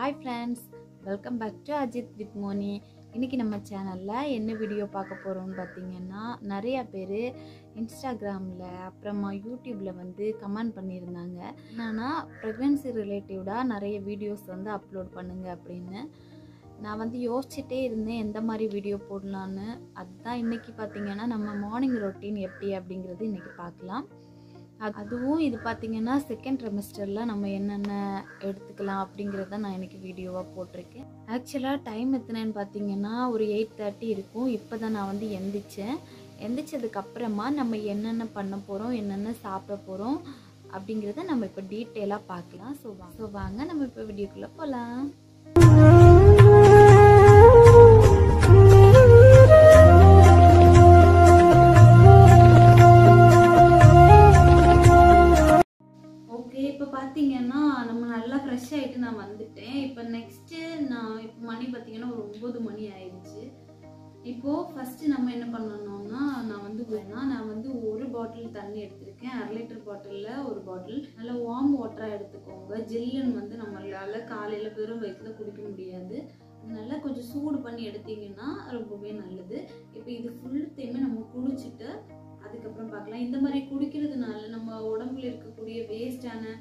Hi friends, welcome back to Ajit with Moni. இன்னைக்கு நம்ம சேனலில் என்ன வீடியோ பார்க்க போகிறோம்னு பார்த்தீங்கன்னா, நிறைய பேர் இன்ஸ்டாகிராமில் அப்புறமா யூடியூப்பில் வந்து கமெண்ட் பண்ணியிருந்தாங்க. என்னன்னா ப்ரெக்னென்சி ரிலேட்டிவ்டாக நிறைய வீடியோஸ் வந்து அப்லோட் பண்ணுங்க அப்படின்னு. நான் வந்து யோசிச்சுட்டே இருந்தேன் எந்த மாதிரி வீடியோ போடலான்னு. அதுதான் இன்றைக்கி பார்த்தீங்கன்னா நம்ம மார்னிங் ரொட்டீன் எப்படி அப்படிங்கிறது இன்றைக்கி பார்க்கலாம். அதுவும் இது பார்த்திங்கன்னா செகண்ட் ட்ரெமிஸ்டரில் நம்ம என்னென்ன எடுத்துக்கலாம் அப்படிங்கிறத நான் இன்றைக்கி வீடியோவாக போட்டிருக்கேன். ஆக்சுவலாக டைம் எத்தனைன்னு பார்த்தீங்கன்னா ஒரு 8:30 இருக்கும். இப்போ தான் நான் வந்து எந்திரிச்சதுக்கப்புறமா நம்ம என்னென்ன பண்ண போகிறோம், என்னென்ன சாப்பிட போகிறோம் அப்படிங்கிறத நம்ம இப்போ டீட்டெயிலாக பார்க்கலாம். ஸோ வாங்க நம்ம இப்போ வீடியோக்குள்ளே போகலாம். இப்போ பார்த்தீங்கன்னா நம்ம நல்லா ஃப்ரெஷ் ஆகிட்டு நான் வந்துட்டேன். இப்போ நெக்ஸ்ட்டு நான் இப்போ மணி பார்த்தீங்கன்னா ஒரு 9 மணி ஆயிடுச்சு. இப்போது ஃபஸ்ட்டு நம்ம என்ன பண்ணணும்னா நான் வந்து ஒரு பாட்டில் தண்ணி எடுத்திருக்கேன். 1/2 லிட்டர் பாட்டிலில் ஒரு பாட்டில் நல்லா வார்ம் வாட்டராக எடுத்துக்கோங்க. ஜில்லுன்னு வந்து நம்மளால் காலையில் வெறும் வயிற்றுல குடிக்க முடியாது. நல்லா கொஞ்சம் சூடு பண்ணி எடுத்தீங்கன்னா ரொம்பவே நல்லது. இப்போ இது ஃபுல்லுத்தையுமே நம்ம குடிச்சிட்டு அதுக்கப்புறம் பார்க்கலாம். இந்த மாதிரி குடிக்கிறதுனால நம்ம உடம்புல இருக்கக்கூடிய வேஸ்டான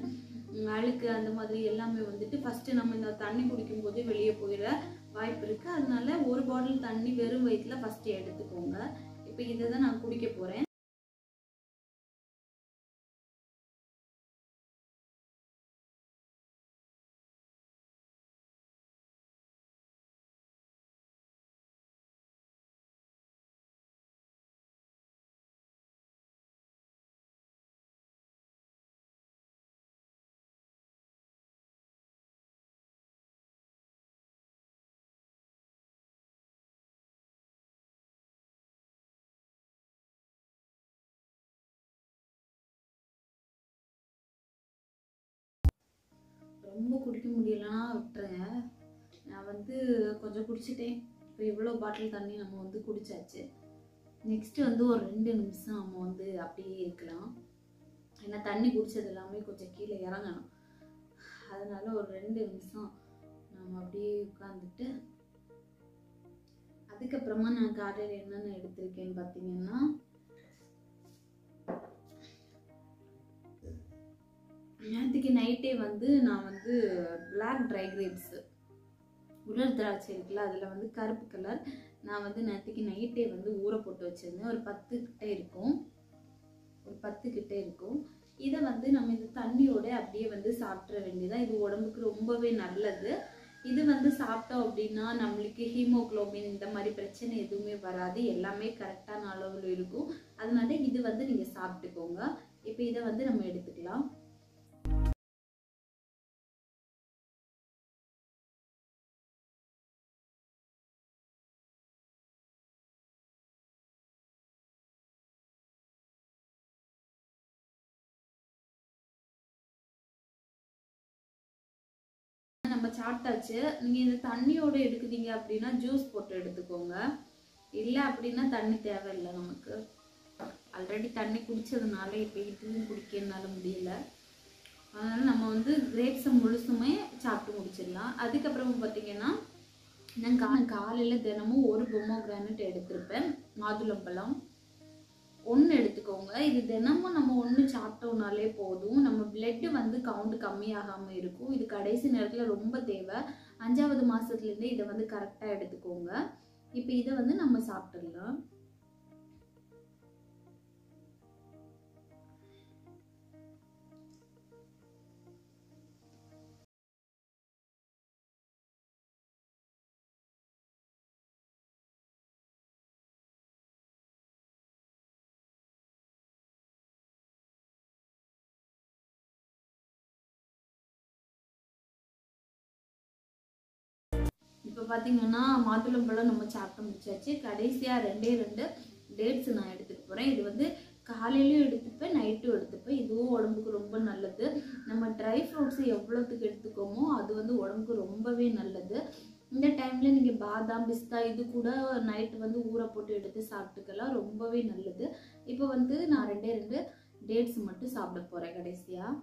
அழுக்கு அந்த மாதிரி எல்லாமே வந்துட்டு ஃபஸ்ட்டு நம்ம இந்த தண்ணி குடிக்கும்போது வெளியே போயிட வாய்ப்பு இருக்குது. அதனால ஒரு பாட்டில் தண்ணி வெறும் வயிற்றுல ஃபஸ்ட்டு எடுத்துக்கோங்க. இப்போ இதை தான் நான் குடிக்க போகிறேன். ரொம்ப குடிக்க முடியலன்னா விட்டுருங்க. நான் வந்து கொஞ்சம் குடிச்சிட்டேன். இப்போ இவ்வளோ பாட்டில் தண்ணி நம்ம வந்து குடிச்சாச்சு. நெக்ஸ்ட்டு வந்து ஒரு 2 நிமிஷம் நம்ம வந்து அப்படியே இருக்கலாம். ஏன்னா தண்ணி குடித்தது எல்லாமே கொஞ்சம் கீழே இறங்கணும். அதனால ஒரு 2 நிமிஷம் நம்ம அப்படியே உட்காந்துட்டு அதுக்கப்புறமா நான் காலையில் என்னென்ன எடுத்திருக்கேன்னு பார்த்தீங்கன்னா, நேற்றுக்கு நைட்டே வந்து நான் வந்து பிளாக் ட்ரை கிரேப்ஸு உலர் திராட்சை இருக்குல்ல, அதில் வந்து கருப்பு கலர் நான் வந்து நேற்றுக்கு நைட்டே வந்து ஊற போட்டு வச்சுருந்தேன். ஒரு 10 கிட்டே இருக்கும். இதை வந்து நம்ம இந்த தண்ணியோட அப்படியே வந்து சாப்பிட்ற வேண்டியதான். இது உடம்புக்கு ரொம்பவே நல்லது. இது வந்து சாப்பிட்டோம் அப்படின்னா நம்மளுக்கு ஹீமோக்ளோபின் இந்த மாதிரி பிரச்சனை எதுவுமே வராது. எல்லாமே கரெக்டான அளவில் இருக்கும். அதனால இது வந்து நீங்கள் சாப்பிட்டுக்கோங்க. இப்போ இதை வந்து நம்ம எடுத்துக்கலாம். நம்ம சாப்பிட்டாச்சு. நீங்கள் இந்த தண்ணியோடு எடுக்குதீங்க அப்படின்னா ஜூஸ் போட்டு எடுத்துக்கோங்க. இல்லை அப்படின்னா தண்ணி தேவையில்லை. நமக்கு ஆல்ரெடி தண்ணி குடித்ததுனால இப்போ இதுவும் குடிக்கிறதுனால முடியல. அதனால் நம்ம வந்து கிரேப்ஸை முழுசுமே சாப்பிட்டு முடிச்சிடலாம். அதுக்கப்புறமா பார்த்தீங்கன்னா நான் காலையில் தினமும் ஒரு பொமோகிரானட் எடுத்திருப்பேன். மாதுளம்பழம் 1 எடுத்துக்கோங்க. இது தினமும் நம்ம 1 சாப்பிட்டோம்னாலே போதும். நம்ம பிளட்டு வந்து கவுண்ட் கம்மியாகாமல் இருக்கும். இது கடைசி நேரத்தில் ரொம்ப தேவை. 5வது மாதத்துலேருந்தே இதை வந்து கரெக்டாக எடுத்துக்கோங்க. இப்போ இதை வந்து நம்ம சாப்பிட்டுடலாம். இப்போ பார்த்தீங்கன்னா மாதுளம்பழம் நம்ம சாப்பிட்டு முடிச்சாச்சு. கடைசியாக 2 டேட்ஸ் நான் எடுத்துக்க போகிறேன். இது வந்து காலையிலையும் எடுத்துப்பேன், நைட்டும் எடுத்துப்பேன். இதுவும் உடம்புக்கு ரொம்ப நல்லது. நம்ம ட்ரை ஃப்ரூட்ஸ் எவ்வளோத்துக்கு எடுத்துக்கோமோ அது வந்து உடம்புக்கு ரொம்பவே நல்லது. இந்த டைமில் நீங்கள் பாதாம், பிஸ்தா இது கூட நைட்டு வந்து ஊற போட்டு எடுத்து சாப்பிட்டுக்கலாம். ரொம்பவே நல்லது. இப்போ வந்து நான் 2 டேட்ஸ் மட்டும் சாப்பிட போகிறேன் கடைசியாக.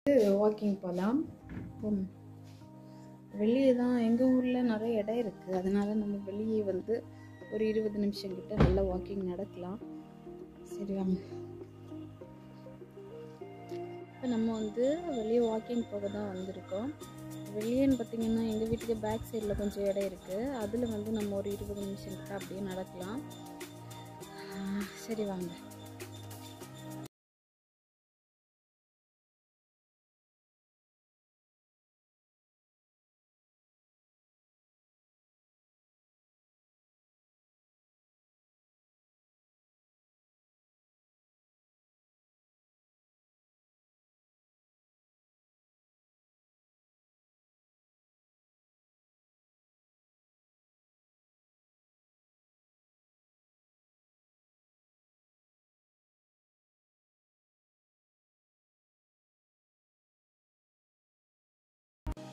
வாக்கிங் போகலாம். வெளியே தான் எங்கள் ஊரில் நிறைய இடம் இருக்குது, அதனால் நம்ம வெளியே வந்து ஒரு 20 நிமிஷம் கிட்ட நல்லா வாக்கிங் நடக்கலாம். சரி வாங்க. இப்போ நம்ம வந்து வெளியே வாக்கிங் போக தான் வந்திருக்கோம். வெளியேன்னு பார்த்திங்கன்னா எங்கள் வீட்டுக்கு பேக் சைடில் கொஞ்சம் இடம் இருக்குது, அதில் வந்து நம்ம ஒரு 20 நிமிஷம் கிட்ட அப்படியே நடக்கலாம். சரி வாங்க.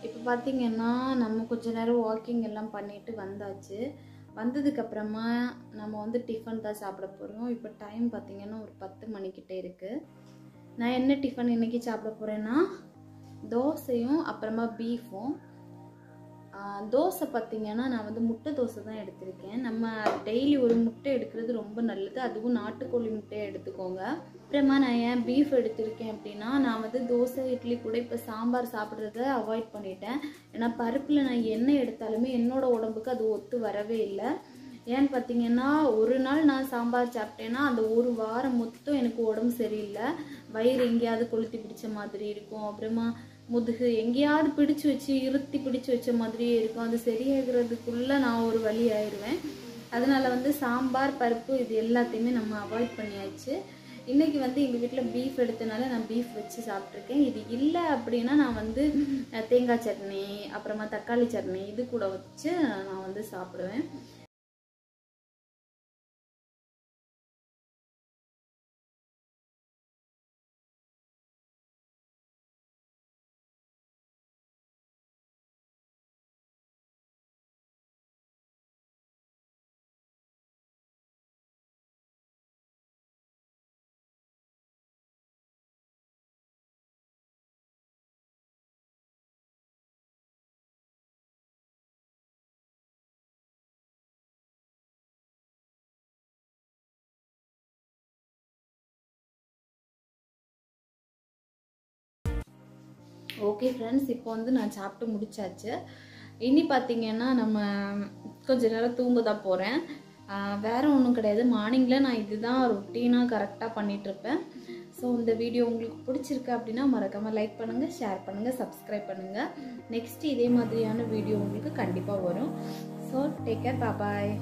இப்போ பார்த்திங்கன்னா நம்ம கொஞ்ச நேரம் வாக்கிங் எல்லாம் பண்ணிட்டு வந்தாச்சு. வந்ததுக்கப்புறமா நம்ம வந்து டிஃபன் தான் சாப்பிட போகிறோம். இப்போ டைம் பார்த்திங்கன்னா ஒரு 10 மணிக்கிட்டே இருக்குது. நான் என்ன டிஃபன் இன்றைக்கி சாப்பிட போகிறேன்னா தோசையும் அப்புறமா பீஃபும். தோசை பார்த்திங்கன்னா நான் வந்து முட்டை தோசை தான் எடுத்திருக்கேன். நம்ம டெய்லி ஒரு முட்டை எடுக்கிறது ரொம்ப நல்லது, அதுவும் நாட்டுக்கோழி முட்டையை எடுத்துக்கோங்க. அப்புறமா நான் ஏன் பீஃப் எடுத்திருக்கேன் அப்படின்னா, நான் வந்து தோசை இட்லி கூட இப்போ சாம்பார் சாப்பிட்றத அவாய்ட் பண்ணிட்டேன். ஏன்னா பருப்பில் நான் என்ன எடுத்தாலுமே என்னோடய உடம்புக்கு அது ஒத்து வரவே இல்லை. ஏன்னு பார்த்தீங்கன்னா ஒரு நாள் நான் சாம்பார் சாப்பிட்டேன்னா அந்த ஒரு வாரம் மொத்தம் எனக்கு உடம்பு சரியில்லை. வயிறு எங்கேயாவது கொளுத்தி பிடிச்ச மாதிரி இருக்கும், அப்புறமா முதுகு எங்கேயாவது பிடிச்சி வச்சு இருத்தி பிடிச்சி வச்ச மாதிரியே இருக்கும். அது சரியாகிறதுக்குள்ளே நான் ஒரு வழி ஆயிடுவேன். அதனால் வந்து சாம்பார் பருப்பு இது எல்லாத்தையுமே நம்ம அவாய்ட் பண்ணியாச்சு. இன்றைக்கி வந்து எங்கள் வீட்டில் பீஃப் எடுத்தனால நான் பீஃப் வச்சு சாப்பிட்ருக்கேன். இது இல்லை அப்படின்னா நான் வந்து தேங்காய் சட்னி அப்புறமா தக்காளி சட்னி இது கூட வச்சு நான் வந்து சாப்பிடுவேன். ஓகே ஃப்ரெண்ட்ஸ், இப்போ வந்து நான் சாப்பிட்டு முடிச்சாச்சு. இனி பார்த்தீங்கன்னா நம்ம கொஞ்ச நேரம் தூங்க தான் போகிறேன். வேறு ஒன்றும் கிடையாது. மார்னிங்கில் நான் இதுதான் ரொட்டீனாக கரெக்டாக பண்ணிகிட்ருப்பேன். ஸோ இந்த வீடியோ உங்களுக்கு பிடிச்சிருக்கு அப்படின்னா மறக்காமல் லைக் பண்ணுங்கள், ஷேர் பண்ணுங்கள், சப்ஸ்கிரைப் பண்ணுங்கள். நெக்ஸ்ட் இதே மாதிரியான வீடியோ உங்களுக்கு கண்டிப்பாக வரும். ஸோ டேக் கேர், பாய்.